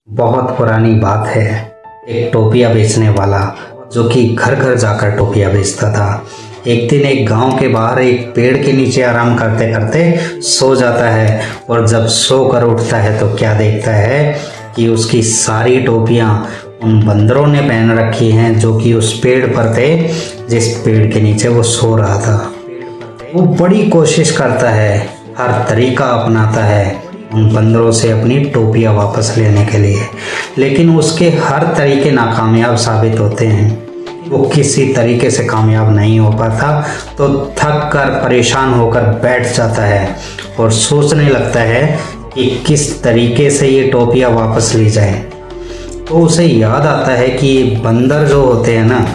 बहुत पुरानी बात है। एक टोपिया बेचने वाला जो कि घर घर जाकर टोपिया बेचता था, एक दिन एक गांव के बाहर एक पेड़ के नीचे आराम करते करते सो जाता है। और जब सो कर उठता है तो क्या देखता है कि उसकी सारी टोपियां उन बंदरों ने पहन रखी हैं जो कि उस पेड़ पर थे जिस पेड़ के नीचे वो सो रहा था। वो बड़ी कोशिश करता है, हर तरीका अपनाता है उन बंदरों से अपनी टोपियां वापस लेने के लिए, लेकिन उसके हर तरीके नाकामयाब साबित होते हैं। वो किसी तरीके से कामयाब नहीं हो पाता तो थक कर परेशान होकर बैठ जाता है और सोचने लगता है कि किस तरीके से ये टोपियां वापस ली जाए। तो उसे याद आता है कि ये बंदर जो होते हैं ना,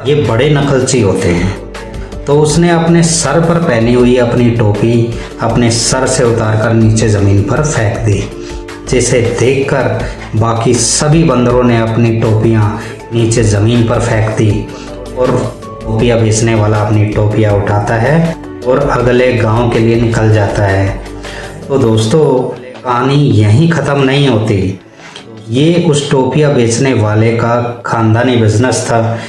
ये बड़े नकलची होते हैं। तो उसने अपने सर पर पहनी हुई अपनी टोपी अपने सर से उतारकर नीचे ज़मीन पर फेंक दी, जिसे देखकर बाकी सभी बंदरों ने अपनी टोपियां नीचे ज़मीन पर फेंक दी। और टोपियां बेचने वाला अपनी टोपियां उठाता है और अगले गांव के लिए निकल जाता है। तो दोस्तों, कहानी यहीं ख़त्म नहीं होती। ये उस टोपियां बेचने वाले का ख़ानदानी बिजनेस था,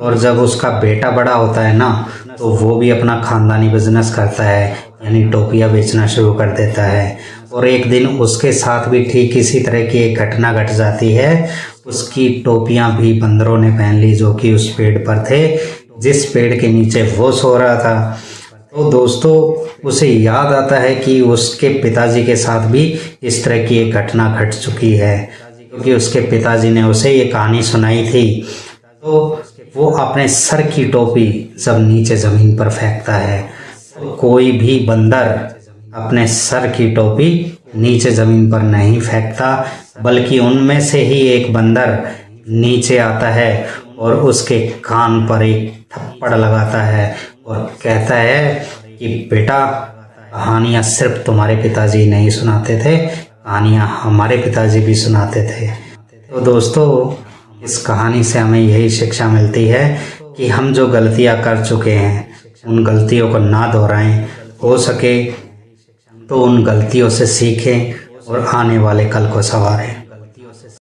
और जब उसका बेटा बड़ा होता है ना, तो वो भी अपना ख़ानदानी बिजनेस करता है, यानी टोपियां बेचना शुरू कर देता है। और एक दिन उसके साथ भी ठीक इसी तरह की एक घटना घट जाती है। उसकी टोपियां भी बंदरों ने पहन ली जो कि उस पेड़ पर थे जिस पेड़ के नीचे वो सो रहा था। तो दोस्तों, उसे याद आता है कि उसके पिताजी के साथ भी इस तरह की एक घटना घट चुकी है, क्योंकि उसके पिताजी ने उसे ये कहानी सुनाई थी। तो वो अपने सर की टोपी जब नीचे ज़मीन पर फेंकता है, तो कोई भी बंदर अपने सर की टोपी नीचे ज़मीन पर नहीं फेंकता, बल्कि उनमें से ही एक बंदर नीचे आता है और उसके कान पर एक थप्पड़ लगाता है और कहता है कि बेटा, कहानियाँ सिर्फ तुम्हारे पिताजी नहीं सुनाते थे, कहानियाँ हमारे पिताजी भी सुनाते थे। तो दोस्तों, इस कहानी से हमें यही शिक्षा मिलती है कि हम जो गलतियां कर चुके हैं उन गलतियों को ना दोहराएं, हो सके तो उन गलतियों से सीखें और आने वाले कल को संवारें।